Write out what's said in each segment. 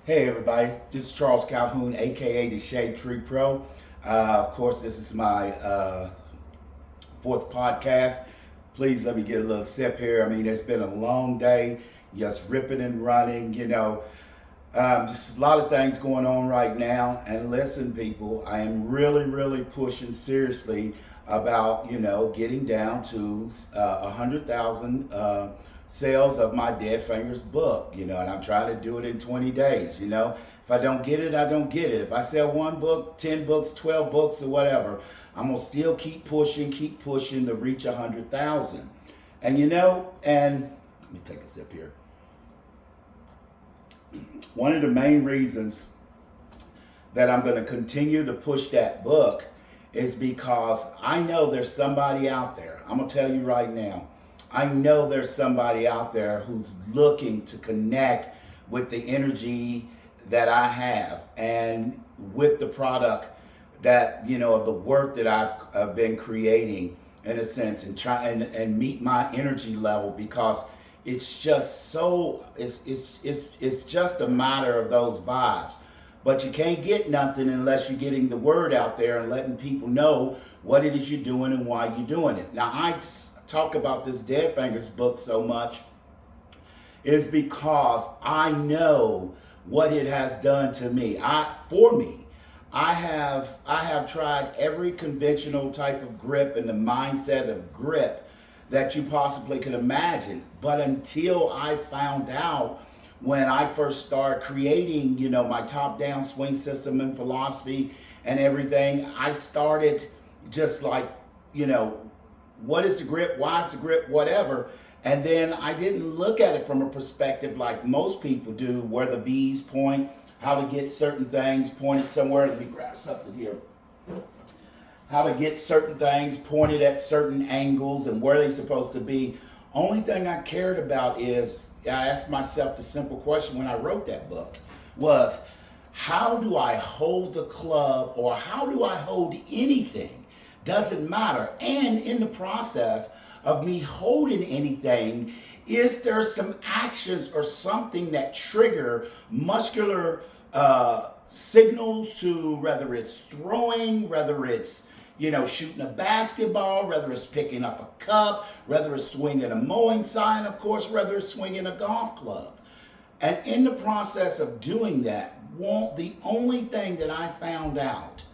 Hey everybody, this is Charles Calhoun, aka the Shade Tree Pro. Of course, this is my fourth podcast. Please let me get a little sip here. I mean, it's been a long day, just ripping and running, just a lot of things going on right now. And listen, people, I am really pushing seriously about, getting down to 100,000 sales of my Dead Fingers book, and I'm trying to do it in 20 days, If I don't get it, I don't get it. If I sell one book, 10 books, 12 books, or whatever, I'm going to still keep pushing to reach 100,000. And let me take a sip here. One of the main reasons that I'm going to continue to push that book is because I know there's somebody out there. I'm going to tell you right now. I know there's somebody out there who's looking to connect with the energy that I have and with the product that, of the work that I've been creating in a sense, and try and meet my energy level, because it's just so it's just a matter of those vibes. But you can't get nothing unless you're getting the word out there and letting people know what it is you're doing and why you're doing it. Now, I talk about this Dead Fingers book so much is because I know what it has done to me. I have tried every conventional type of grip and the mindset of grip that you possibly could imagine. But until I found out, when I first started creating, my top-down swing system and philosophy and everything, I started just like, what is the grip? Why is the grip? Whatever. And then I didn't look at it from a perspective like most people do, where the V's point, how to get certain things pointed somewhere. Let me grab something here. How to get certain things pointed at certain angles and where they're supposed to be. Only thing I cared about is, I asked myself the simple question when I wrote that book was, how do I hold the club, or how do I hold anything? Doesn't matter. And in the process of me holding anything, is there some actions or something that trigger muscular signals to, whether it's throwing, whether it's shooting a basketball, whether it's picking up a cup, whether it's swinging a mowing sign, of course, whether it's swinging a golf club. And in the process of doing that, the only thing that I found out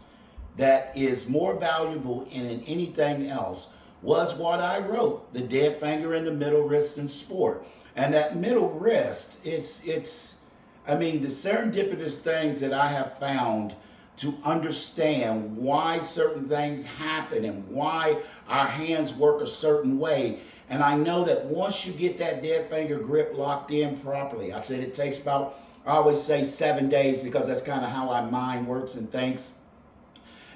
that is more valuable in anything else was what I wrote, the dead finger in the middle wrist in sport. And that middle wrist, the serendipitous things that I have found to understand why certain things happen and why our hands work a certain way. And I know that once you get that dead finger grip locked in properly, I said it takes about, I always say 7 days, because that's kind of how our mind works and thinks.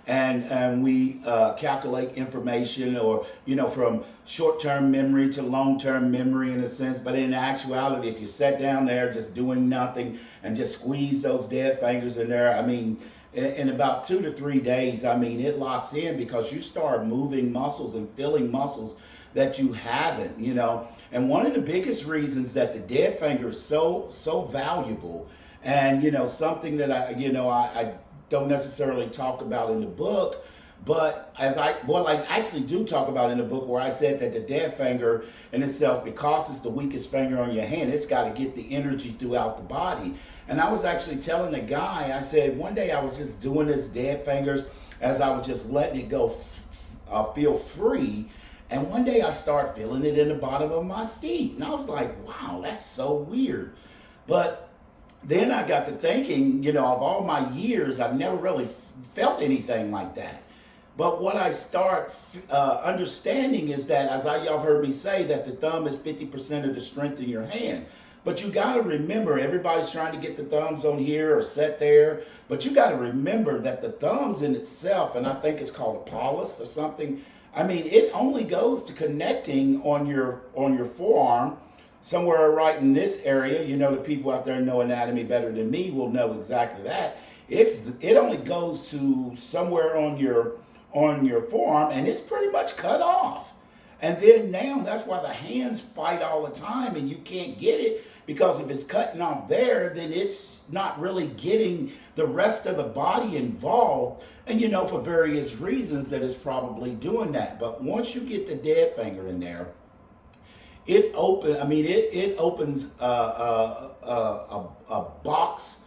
And we calculate information, or from short-term memory to long-term memory in a sense. But in actuality, if you sat down there just doing nothing and just squeeze those dead fingers in there, in about 2 to 3 days, it locks in, because you start moving muscles and feeling muscles that you haven't, And one of the biggest reasons that the dead finger is so valuable, and something that I don't necessarily talk about in the book, but I actually do talk about in the book, where I said that the dead finger in itself, because it's the weakest finger on your hand, it's got to get the energy throughout the body. And I was actually telling a guy, I said, one day I was just doing this dead fingers as I was just letting it go, feel free. And one day I started feeling it in the bottom of my feet. And I was like, wow, that's so weird. But then I got to thinking, of all my years, I've never really felt anything like that. But what I start understanding is that, as y'all heard me say, that the thumb is 50% of the strength in your hand. But you got to remember, everybody's trying to get the thumbs on here or set there. But you got to remember that the thumbs in itself, and I think it's called a pollice or something, it only goes to connecting on your forearm, somewhere right in this area. The people out there know anatomy better than me will know exactly that. It only goes to somewhere on your forearm, and it's pretty much cut off. And then now that's why the hands fight all the time, and you can't get it, because if it's cutting off there, then it's not really getting the rest of the body involved. And for various reasons that it's probably doing that. But once you get the dead finger in there, it opens a box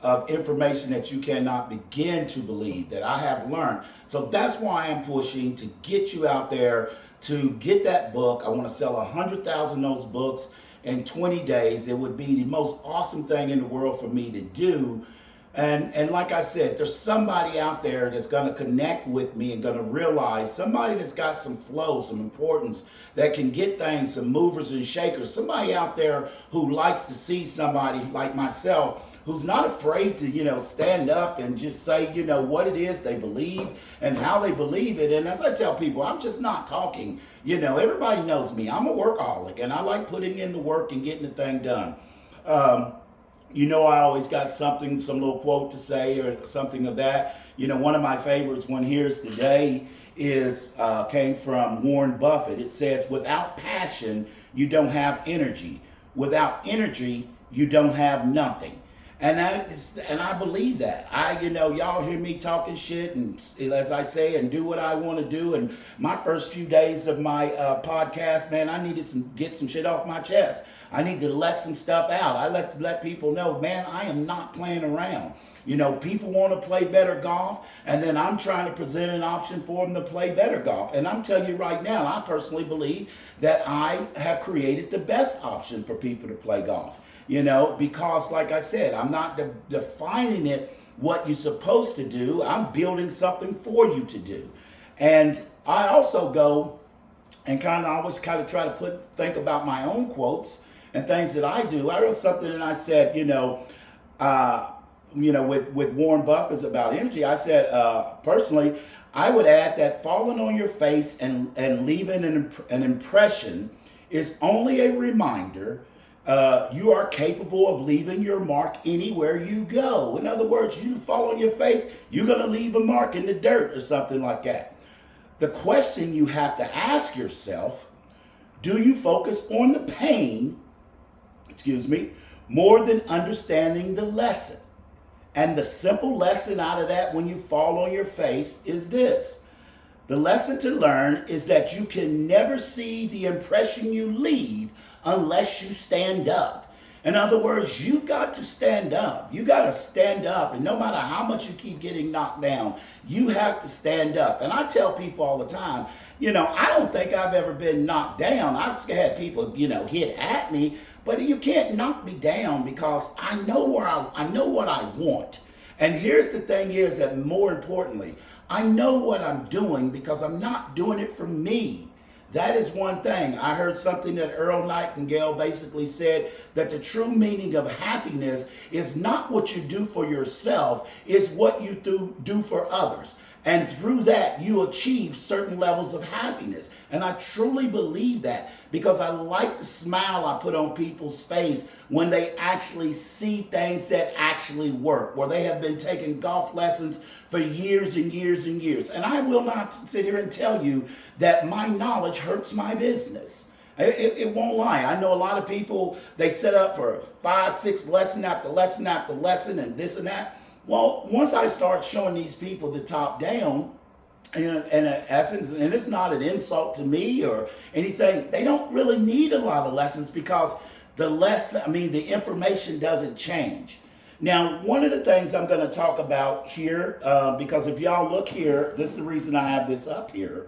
of information that you cannot begin to believe, that I have learned. So that's why I'm pushing to get you out there to get that book. I want to sell 100,000 of those books in 20 days. It would be the most awesome thing in the world for me to do. And like I said, there's somebody out there that's going to connect with me and going to realize, somebody that's got some flow, some importance, that can get things, some movers and shakers, somebody out there who likes to see somebody like myself who's not afraid to, stand up and just say, what it is they believe and how they believe it. And as I tell people, I'm just not talking, everybody knows me. I'm a workaholic and I like putting in the work and getting the thing done. I always got some little quote to say or something of that. One of my favorites, one here's today, came from Warren Buffett. It says, without passion, you don't have energy. Without energy, you don't have nothing. And I believe that. Y'all hear me talking shit, and as I say, and do what I want to do. And my first few days of my podcast, man, I needed to get some shit off my chest. I need to let some stuff out. I let people know, man, I am not playing around. People want to play better golf, and then I'm trying to present an option for them to play better golf. And I'm telling you right now, I personally believe that I have created the best option for people to play golf. Because like I said, I'm not defining it what you're supposed to do. I'm building something for you to do. And I also go and always try to think about my own quotes and things that I do. I wrote something and I said, with Warren Buffett about energy, I said, personally, I would add that falling on your face and leaving an impression is only a reminder you are capable of leaving your mark anywhere you go. In other words, you fall on your face, you're going to leave a mark in the dirt or something like that. The question you have to ask yourself, do you focus on the pain, more than understanding the lesson? And the simple lesson out of that when you fall on your face is this. The lesson to learn is that you can never see the impression you leave unless you stand up. In other words, you've got to stand up. You got to stand up. And no matter how much you keep getting knocked down, you have to stand up. And I tell people all the time, I don't think I've ever been knocked down. I've had people, hit at me, but you can't knock me down because I know I know what I want. And here's the thing is that more importantly, I know what I'm doing because I'm not doing it for me. That is one thing. I heard something that Earl Nightingale basically said, that the true meaning of happiness is not what you do for yourself, it's what you do for others. And through that, you achieve certain levels of happiness. And I truly believe that because I like the smile I put on people's face when they actually see things that actually work, where they have been taking golf lessons for years and years and years. And I will not sit here and tell you that my knowledge hurts my business. It won't lie. I know a lot of people, they set up for 5, 6 lesson after lesson after lesson and this and that. Well, once I start showing these people the top down, and in essence, and it's not an insult to me or anything, they don't really need a lot of lessons because the information doesn't change. Now, one of the things I'm going to talk about here, because if y'all look here, this is the reason I have this up here.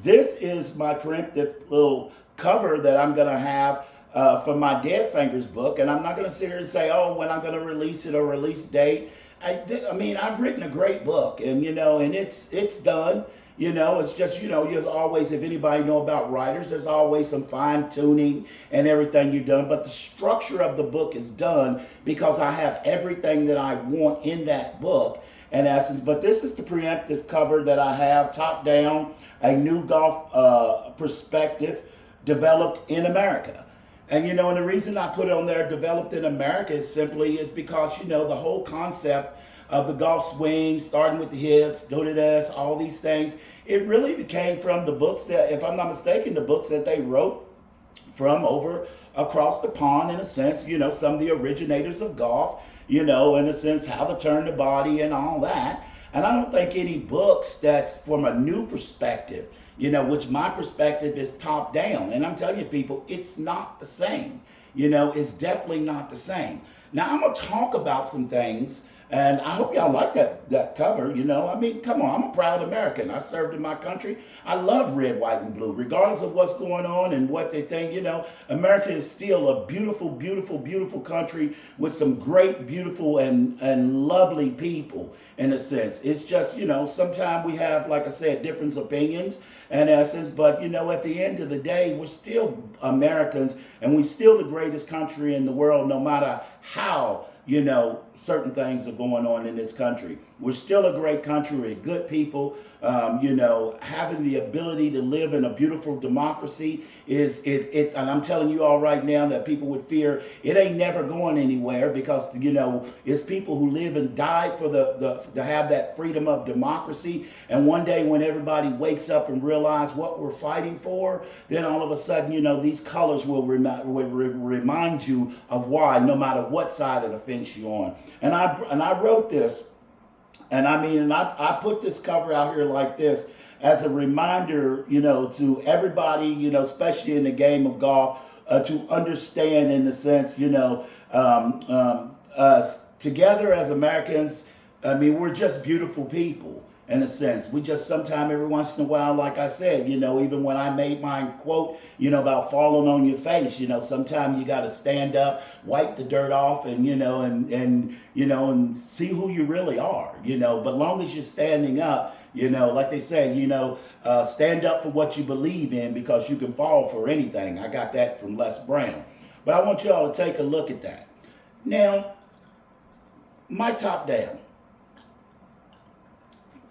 This is my preemptive little cover that I'm going to have for my Dead Fingers book. And I'm not going to sit here and say, oh, when I'm going to release it or release date. I've written a great book and, and it's done. It's just, you're always, if anybody know about writers, there's always some fine tuning and everything you've done. But the structure of the book is done because I have everything that I want in that book in essence. But this is the preemptive cover that I have, top down, a new golf perspective developed in America. And, and the reason I put it on there, developed in America, is because, the whole concept of the golf swing, starting with the hips, doing this, all these things, it really came from the books that, if I'm not mistaken, the books that they wrote from over across the pond, in a sense, some of the originators of golf, in a sense, how to turn the body and all that. And I don't think any books that's from a new perspective, which my perspective is top down. And I'm telling you, people, it's not the same. It's definitely not the same. Now, I'm going to talk about some things, and I hope y'all like that cover. Come on, I'm a proud American. I served in my country. I love red, white, and blue, regardless of what's going on and what they think. America is still a beautiful, beautiful, beautiful country with some great, beautiful, and lovely people, in a sense. It's just, sometimes we have, like I said, different opinions in essence, but at the end of the day, we're still Americans, and we're still the greatest country in the world, no matter how certain things are going on in this country. We're still a great country. We're good people. Having the ability to live in a beautiful democracy is it. And I'm telling you all right now that people would fear it ain't never going anywhere, because it's people who live and die for to have that freedom of democracy. And one day when everybody wakes up and realize what we're fighting for, then all of a sudden these colors will remind you of why, no matter what side of the fence you're on. And I wrote this. And I put this cover out here like this as a reminder, to everybody, especially in the game of golf, to understand, in the sense, together as Americans, we're just beautiful people, in a sense. We just sometimes, every once in a while, like I said, even when I made my quote, about falling on your face, sometimes you got to stand up, wipe the dirt off, and, and see who you really are, but long as you're standing up, like they say, stand up for what you believe in, because you can fall for anything. I got that from Les Brown. But I want you all to take a look at that. Now, my top down.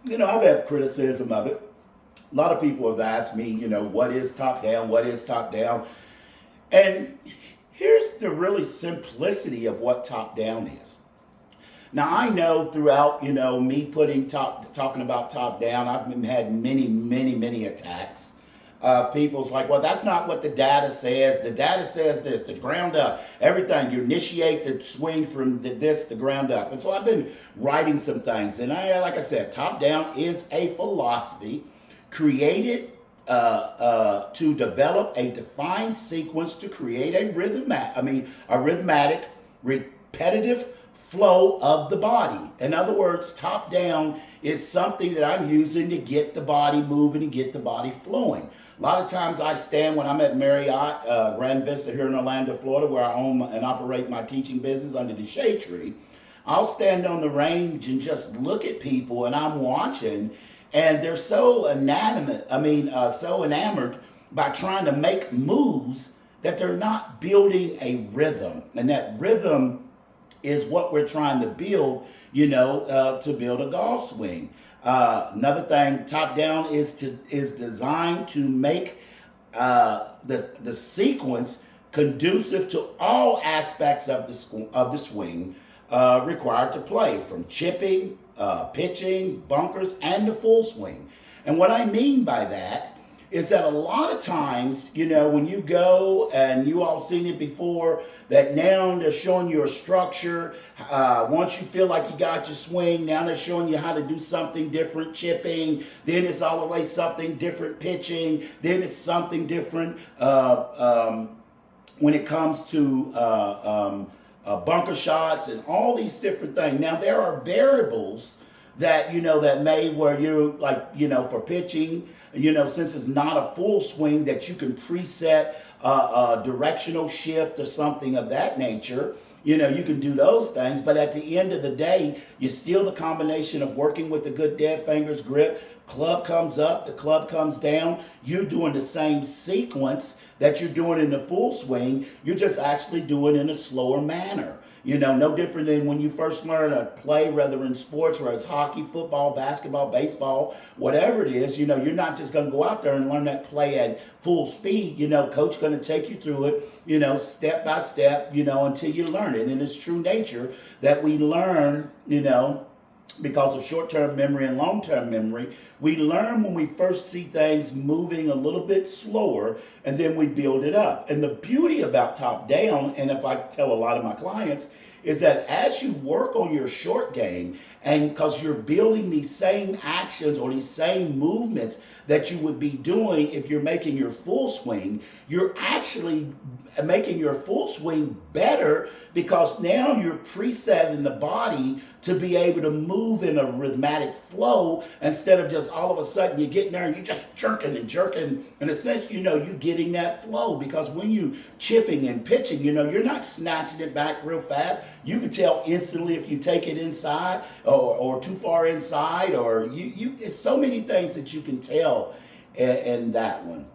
I've had criticism of it. A lot of people have asked me, what is top down? What is top down? And here's the really simplicity of what top down is. Now, I know throughout, me talking about top down, I've had many, many, many attacks. People's like, well, that's not what the data says. The data says this, the ground up, everything. You initiate the swing from the ground up. And so I've been writing some things. And like I said, top down is a philosophy created to develop a defined sequence to create a rhythmatic, repetitive flow of the body. In other words, top down is something that I'm using to get the body moving and get the body flowing. A lot of times I stand when I'm at Marriott Grand Vista here in Orlando, Florida, where I own and operate my teaching business under the shade tree. I'll stand on the range and just look at people, and I'm watching, and they're so so enamored by trying to make moves that they're not building a rhythm. And that rhythm is what we're trying to build, to build a golf swing. Another thing, top down is designed to make the sequence conducive to all aspects of the swing required to play, from chipping, pitching, bunkers, and the full swing. And what I mean by that is that a lot of times, when you go, and you all seen it before, that now they're showing you a structure. Once you feel like you got your swing, now they're showing you how to do something different, chipping. Then it's all the way something different, pitching. Then it's something different when it comes to bunker shots and all these different things. Now, there are variables that, that may, where you're like, for pitching, since it's not a full swing, that you can preset a directional shift or something of that nature. You can do those things, but at the end of the day, you're still the combination of working with the good dead fingers grip. Club comes up, the club comes down. You're doing the same sequence that you're doing in the full swing. You're just actually doing it in a slower manner. No different than when you first learn to play, whether in sports, whether it's hockey, football, basketball, baseball, whatever it is. You're not just going to go out there and learn that play at full speed. Coach going to take you through it, step by step, until you learn it. And it's true nature that we learn, because of short-term memory and long-term memory, we learn when we first see things moving a little bit slower, and then we build it up. And the beauty about top down, and if I tell a lot of my clients, is that as you work on your short game, and because you're building these same actions or these same movements that you would be doing if you're making your full swing, you're actually making your full swing better, because now you're presetting the body to be able to move in a rhythmic flow, instead of just all of a sudden you get there and you're just jerking and jerking. In a sense, you're getting that flow, because when you chipping and pitching, you're not snatching it back real fast. You can tell instantly if you take it inside or too far inside, or it's so many things that you can tell in that one.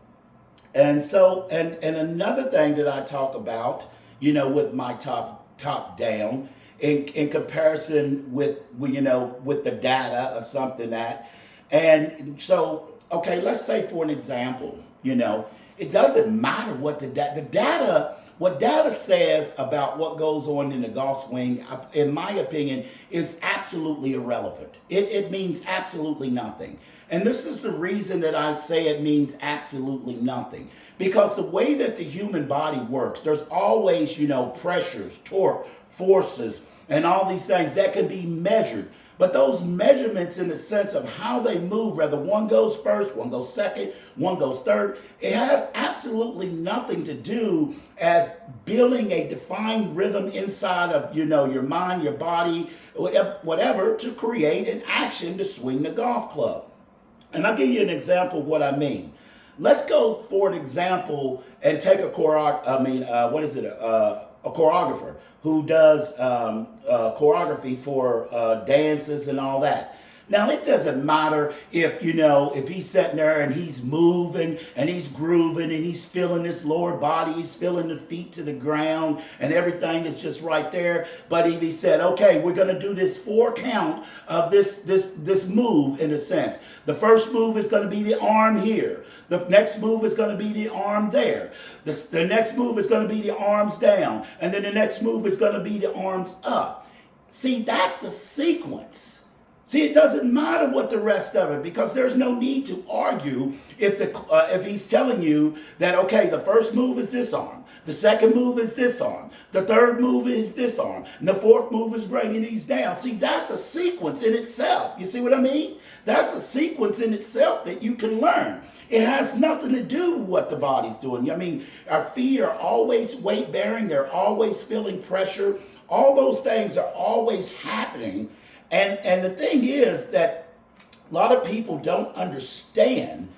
And so, and another thing that I talk about, with my top down, in comparison with the data or something and so, okay, let's say for an example, it doesn't matter what the data. What data says about what goes on in the golf swing, in my opinion, is absolutely irrelevant. It means absolutely nothing. And this is the reason that I say it means absolutely nothing. Because the way that the human body works, there's always, pressures, torque, forces, and all these things that can be measured. But those measurements, in the sense of how they move, whether one goes first, one goes second, one goes third, it has absolutely nothing to do as building a defined rhythm inside of, your mind, your body, whatever, to create an action to swing the golf club. And I'll give you an example of what I mean. Let's go for an example and take a choreographer who does choreography for dances and all that. Now, it doesn't matter if he's sitting there and he's moving and he's grooving and he's feeling his lower body, he's feeling the feet to the ground and everything is just right there. But if he said, okay, we're going to do this 4 count of this move, in a sense. The first move is going to be the arm here. The next move is going to be the arm there. The next move is going to be the arms down. And then the next move is going to be the arms up. See, that's a sequence. See, it doesn't matter what the rest of it, because there's no need to argue if he's telling you that, okay, the first move is this arm, the second move is this arm, the third move is this arm, and the fourth move is bringing these down. See, that's a sequence in itself. You see what I mean? That's a sequence in itself that you can learn. It has nothing to do with what the body's doing. I mean, our feet are always weight bearing. They're always feeling pressure. All those things are always happening. And the thing is that a lot of people don't understand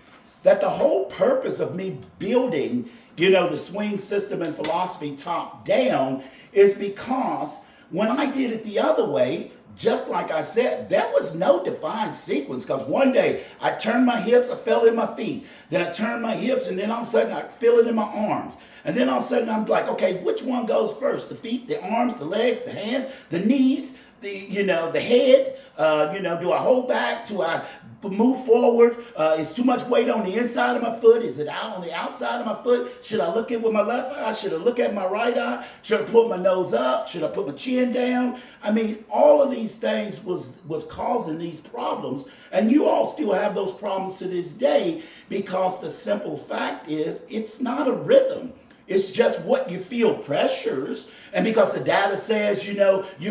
that the whole purpose of me building, the swing system and philosophy top down, is because when I did it the other way, just like I said, there was no defined sequence. Because one day I turned my hips, I fell in my feet. Then I turned my hips, and then all of a sudden I feel it in my arms. And then all of a sudden I'm like, okay, which one goes first? The feet, the arms, the legs, the hands, the knees, the head. Do I hold back? Do I move forward? Is too much weight on the inside of my foot? Is it out on the outside of my foot? Should I look at with my left eye? Should I look at my right eye? Should I put my nose up? Should I put my chin down? I mean, all of these things was causing these problems. And you all still have those problems to this day, because the simple fact is it's not a rhythm. It's just what you feel pressures. And because the data says, you're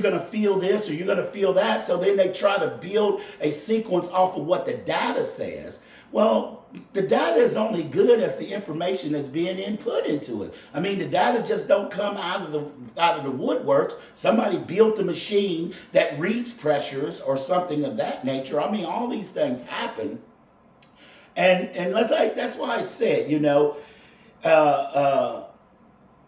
going to feel this or you're going to feel that. So then they try to build a sequence off of what the data says. Well, the data is only good as the information that's being input into it. I mean, the data just don't come out of the woodworks. Somebody built a machine that reads pressures or something of that nature. I mean, all these things happen. And that's why I said,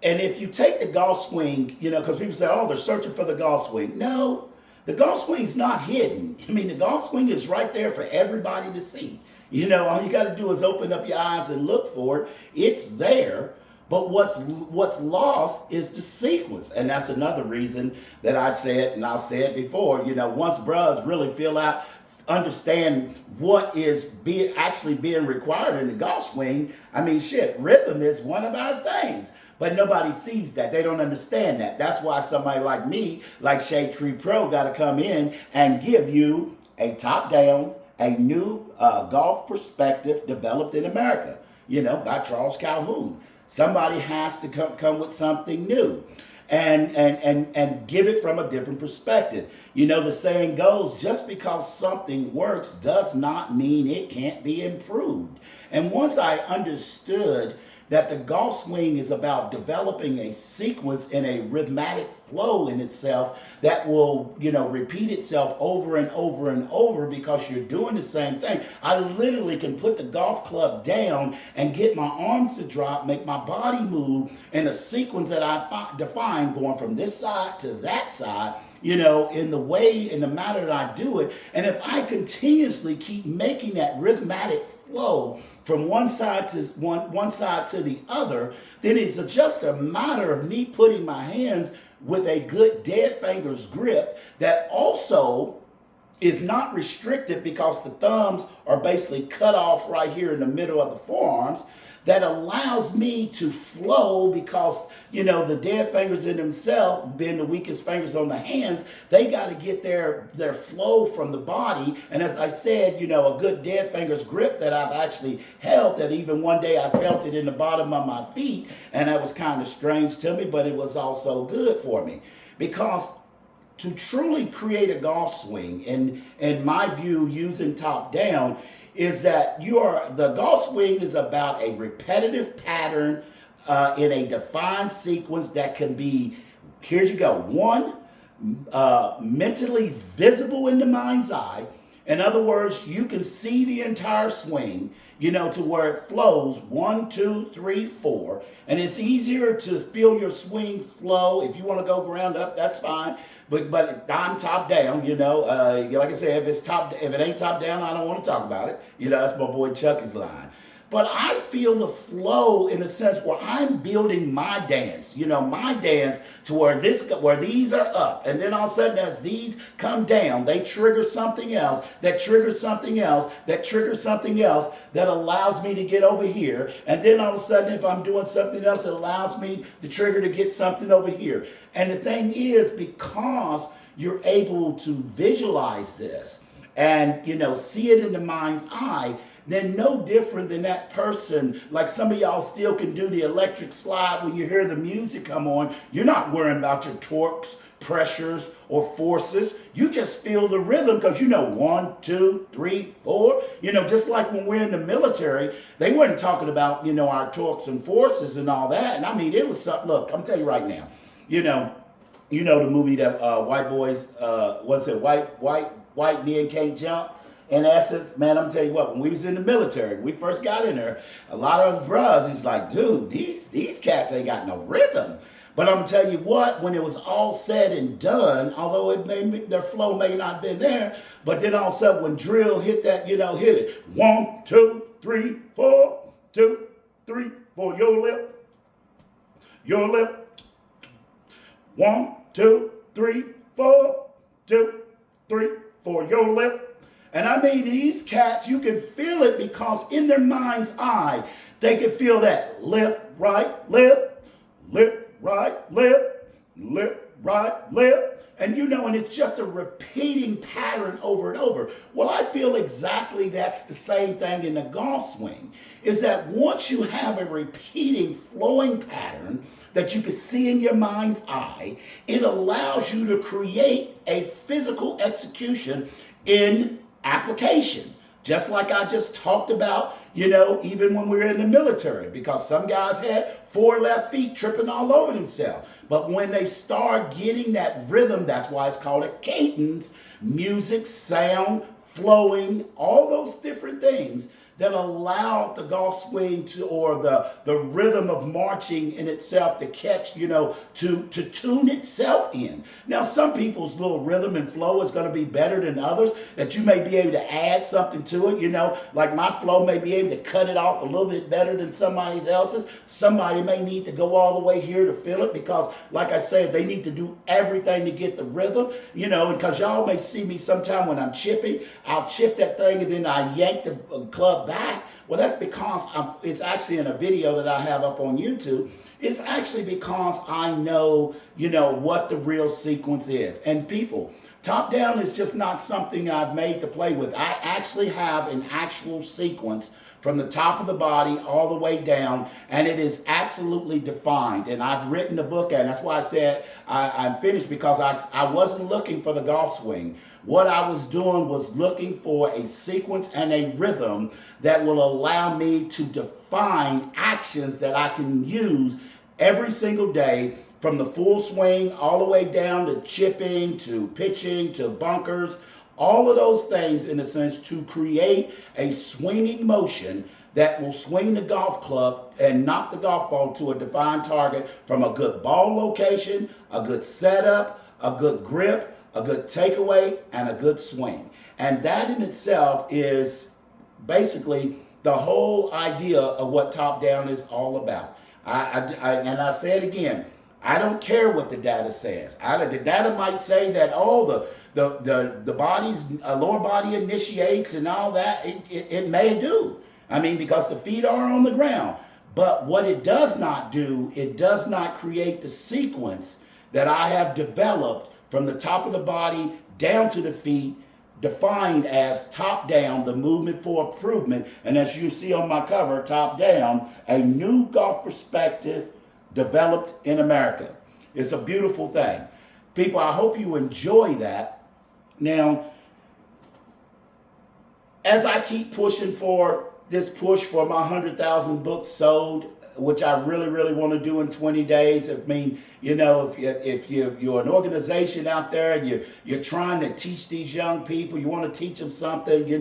and if you take the golf swing, because people say, oh, they're searching for the golf swing. No, the golf swing's not hidden. I mean, the golf swing is right there for everybody to see. All you got to do is open up your eyes and look for it. It's there. But what's lost is the sequence. And that's another reason that I said, and I'll say it before, once bros really understand what is actually being required in the golf swing, I mean, rhythm is one of our things. But nobody sees that. They don't understand that. That's why somebody like me, like Shade Tree Pro, got to come in and give you a top-down, a new golf perspective developed in America, by Charles Calhoun. Somebody has to come with something new and give it from a different perspective. The saying goes, just because something works does not mean it can't be improved. And once I understood that the golf swing is about developing a sequence and a rhythmic flow in itself that will, repeat itself over and over and over because you're doing the same thing. I literally can put the golf club down and get my arms to drop, make my body move in a sequence that I define, going from this side to that side, in the manner that I do it. And if I continuously keep making that rhythmic flow from one side to the other, then it's just a matter of me putting my hands with a good dead fingers grip that also is not restricted because the thumbs are basically cut off right here in the middle of the forearms, that allows me to flow because, the dead fingers in themselves, being the weakest fingers on the hands, they got to get their flow from the body. And as I said, a good dead fingers grip that I've actually held, that even one day I felt it in the bottom of my feet, and that was kind of strange to me, but it was also good for me. Because to truly create a golf swing, in my view, using top down, is that the golf swing is about a repetitive pattern in a defined sequence that can be, here you go, one, mentally visible in the mind's eye. In other words, you can see the entire swing, to where it flows 1, 2, 3, 4. And it's easier to feel your swing flow. If you want to go ground up, that's fine. But I'm top down, like I said, if it ain't top down, I don't want to talk about it. That's my boy Chucky's line. But I feel the flow in a sense where I'm building my dance, my dance to where these are up. And then all of a sudden, as these come down, they trigger something else, that triggers something else, that triggers something else, that allows me to get over here. And then all of a sudden, if I'm doing something else, it allows me the trigger to get something over here. And the thing is, because you're able to visualize this and, see it in the mind's eye, then no different than that person. Like some of y'all still can do the electric slide when you hear the music come on. You're not worrying about your torques, pressures, or forces. You just feel the rhythm because 1, 2, 3, 4. Just like when we're in the military, they weren't talking about, our torques and forces and all that. And I mean, it was something. Look, I'm telling you right now, the movie that white boys, what's it, white men can't jump. In essence, man, I'm telling you what, when we was in the military, we first got in there, a lot of us bros, it's like, dude, these cats ain't got no rhythm. But I'm telling you what, when it was all said and done, although their flow may not have been there, but then all of a sudden when drill hit that, hit it. 1, 2, 3, 4, 2, 3, 4, your left. 1, 2, 3, 4, 2, 3, 4, your left. And I mean, these cats, you can feel it because in their mind's eye, they can feel that left, right, left, right, left. And and it's just a repeating pattern over and over. Well, I feel exactly that's the same thing in the golf swing, is that once you have a repeating flowing pattern that you can see in your mind's eye, it allows you to create a physical execution in application. Just like I just talked about, even when we were in the military, because some guys had 4 left feet tripping all over themselves. But when they start getting that rhythm, that's why it's called a cadence, music, sound, flowing, all those different things that allow the golf swing or the rhythm of marching in itself to catch, to tune itself in. Now, some people's little rhythm and flow is going to be better than others, that you may be able to add something to it, like my flow may be able to cut it off a little bit better than somebody else's. Somebody may need to go all the way here to feel it because, like I said, they need to do everything to get the rhythm, because y'all may see me sometime when I'm chipping, I'll chip that thing and then I yank the club back. Well, that's because it's actually in a video that I have up on YouTube. It's actually because I know, what the real sequence is. And people, top down is just not something I've made to play with. I actually have an actual sequence from the top of the body all the way down, and it is absolutely defined. And I've written a book, and that's why I said I'm finished, because I wasn't looking for the golf swing. What I was doing was looking for a sequence and a rhythm that will allow me to define actions that I can use every single day, from the full swing all the way down to chipping, to pitching, to bunkers, all of those things, in a sense, to create a swinging motion that will swing the golf club and knock the golf ball to a defined target from a good ball location, a good setup, a good grip, a good takeaway, and a good swing. And that in itself is basically the whole idea of what top down is all about. And I say it again, I don't care what the data says. The data might say that, the body's lower body initiates and all that. It may do. I mean, because the feet are on the ground. But what it does not do, it does not create the sequence that I have developed from the top of the body down to the feet, defined as top down, the movement for improvement. And as you see on my cover, top down, a new golf perspective developed in America. It's a beautiful thing. People, I hope you enjoy that. Now, as I keep pushing for this push for my 100,000 books sold, which I really, really want to do in 20 days. I mean, if you're an organization out there and you're trying to teach these young people, you want to teach them something,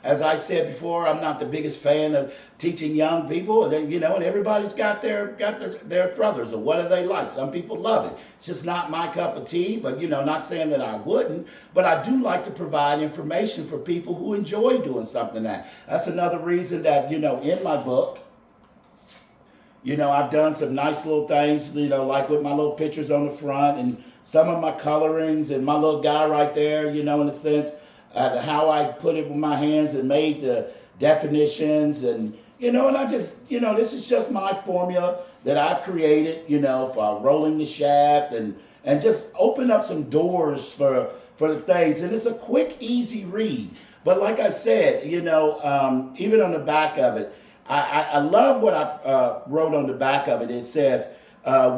as I said before, I'm not the biggest fan of teaching young people, and and everybody's got their thruthers of what do they like. Some people love it. It's just not my cup of tea, but not saying that I wouldn't, but I do like to provide information for people who enjoy doing something that's another reason that, in my book, I've done some nice little things, like with my little pictures on the front and some of my colorings and my little guy right there, in a sense, how I put it with my hands and made the definitions and, and I just, this is just my formula that I've created, for rolling the shaft and just open up some doors for the things. And it's a quick, easy read. But like I said, even on the back of it, I love what I wrote on the back of it. It says,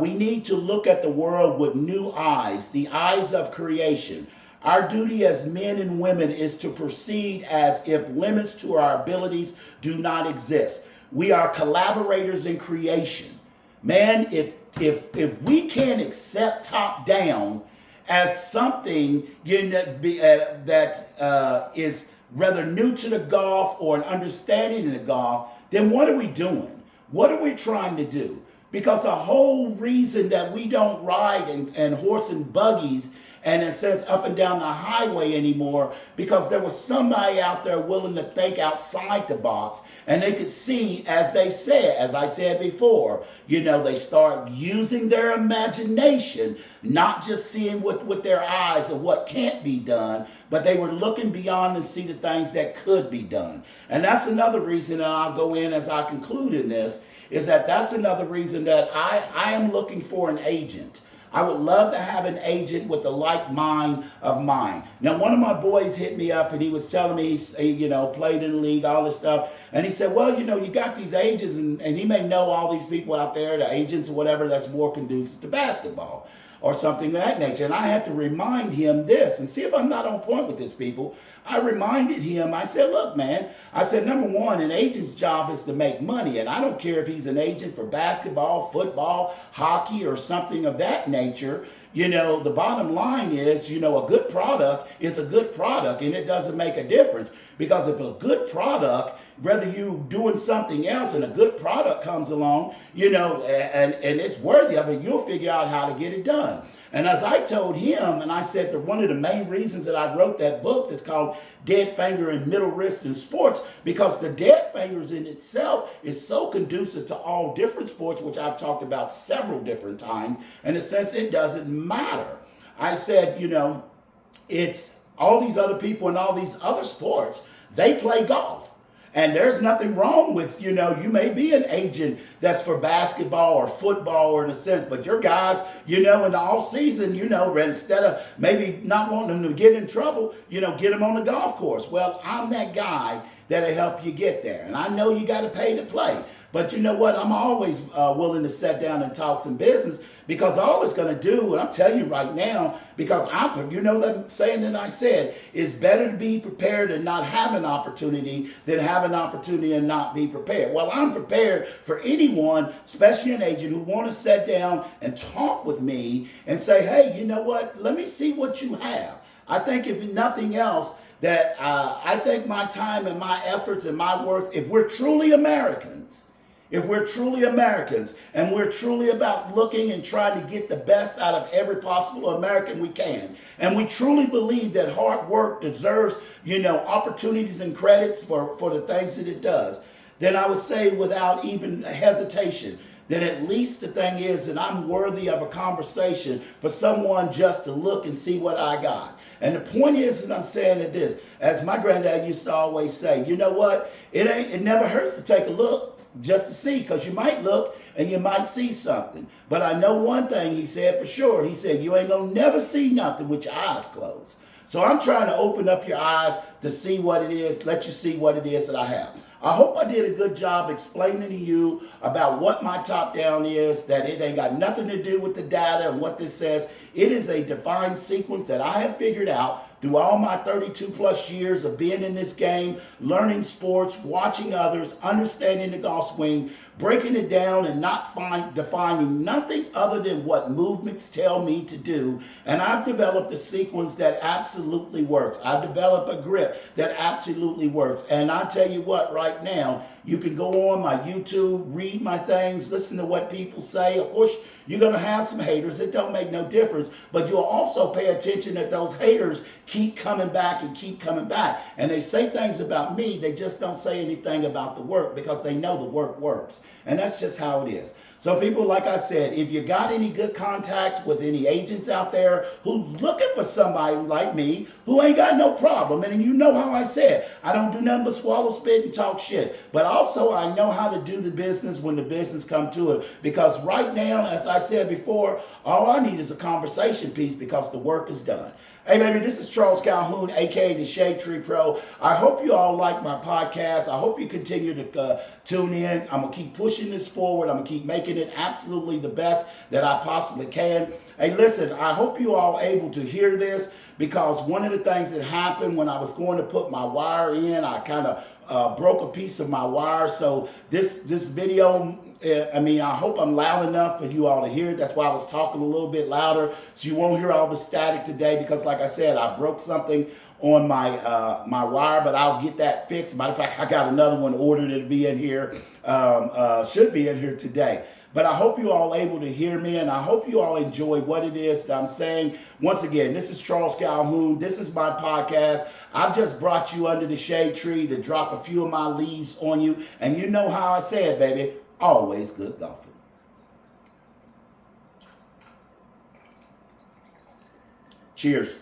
we need to look at the world with new eyes, the eyes of creation. Our duty as men and women is to proceed as if limits to our abilities do not exist. We are collaborators in creation. Man, if we can't accept top down as something that is rather new to the golf or an understanding of the golf, then what are we doing? What are we trying to do? Because the whole reason that we don't ride in horse and buggies and in a sense up and down the highway anymore, because there was somebody out there willing to think outside the box, and they could see, as I said before, they start using their imagination, not just seeing with their eyes of what can't be done, but they were looking beyond and see the things that could be done. And that's another reason, and I'll go in as I conclude in this, is that's another reason that I am looking for an agent. I would love to have an agent with the like mind of mine. Now, one of my boys hit me up and he was telling me, he, played in the league, all this stuff. And he said, well, you got these agents and he may know all these people out there, the agents or whatever, that's more conducive to basketball or something of that nature. And I had to remind him this and see if I'm not on point with this, people. I reminded him, I said, look, man, I said, number one, an agent's job is to make money. And I don't care if he's an agent for basketball, football, hockey, or something of that nature. The bottom line is, a good product is a good product, and it doesn't make a difference. Because if a good product, whether you doing something else and a good product comes along, and it's worthy of it, you'll figure out how to get it done. And as I told him, and I said that one of the main reasons that I wrote that book that's called Dead Finger and Middle Wrist in Sports, because the dead fingers in itself is so conducive to all different sports, which I've talked about several different times. In a sense, it doesn't matter. I said, it's all these other people in all these other sports, they play golf. And there's nothing wrong with, you know, you may be an agent that's for basketball or football or in a sense, but your guys, you know, in the off season, you know, instead of maybe not wanting them to get in trouble, you know, get them on the golf course. Well, I'm that guy that'll help you get there. And I know you got to pay to play. But you know what? I'm always willing to sit down and talk some business, because all it's going to do, and I'm telling you right now, because you know that saying that I said, it's better to be prepared and not have an opportunity than have an opportunity and not be prepared. Well, I'm prepared for anyone, especially an agent, who want to sit down and talk with me and say, hey, you know what? Let me see what you have. I think if nothing else, that I think my time and my efforts and my worth, if we're truly Americans, and we're truly about looking and trying to get the best out of every possible American we can, and we truly believe that hard work deserves, you know, opportunities and credits for the things that it does, then I would say without even hesitation, then at least the thing is that I'm worthy of a conversation for someone just to look and see what I got. And the point is that I'm saying it this, as my granddad used to always say, you know what? It never hurts to take a look just to see, because you might look and you might see something. But I know one thing he said for sure. He said, you ain't gonna never see nothing with your eyes closed. So I'm trying to open up your eyes to see what it is, let you see what it is that I have. I hope I did a good job explaining to you about what my top down is, that it ain't got nothing to do with the data and what this says. It is a defined sequence that I have figured out through all my 32 plus years of being in this game, learning sports, watching others, understanding the golf swing, breaking it down and not defining nothing other than what movements tell me to do. And I've developed a sequence that absolutely works. I've developed a grip that absolutely works. And I tell you what, right now, you can go on my YouTube, read my things, listen to what people say. Of course, you're going to have some haters. It don't make no difference. But you'll also pay attention that those haters keep coming back and keep coming back. And they say things about me. They just don't say anything about the work, because they know the work works. And that's just how it is. So people, like I said, if you got any good contacts with any agents out there who's looking for somebody like me who ain't got no problem, and you know how I said, I don't do nothing but swallow, spit, and talk shit. But also I know how to do the business when the business come to it. Because right now, as I said before, all I need is a conversation piece, because the work is done. Hey, baby, this is Charles Calhoun, a.k.a. the Shade Tree Pro. I hope you all like my podcast. I hope you continue to tune in. I'm going to keep pushing this forward. I'm going to keep making it absolutely the best that I possibly can. Hey, listen, I hope you all are able to hear this, because one of the things that happened when I was going to put my wire in, I kind of broke a piece of my wire. So this video, I hope I'm loud enough for you all to hear it. That's why I was talking a little bit louder, so you won't hear all the static today, because like I said, I broke something on my my wire, but I'll get that fixed. Matter of fact, I got another one ordered to be in here, should be in here today. But I hope you all are able to hear me, and I hope you all enjoy what it is that I'm saying. Once again, this is Charles Calhoun. This is my podcast. I've just brought you under the shade tree to drop a few of my leaves on you. And you know how I say it, baby. Always good golfing. Cheers.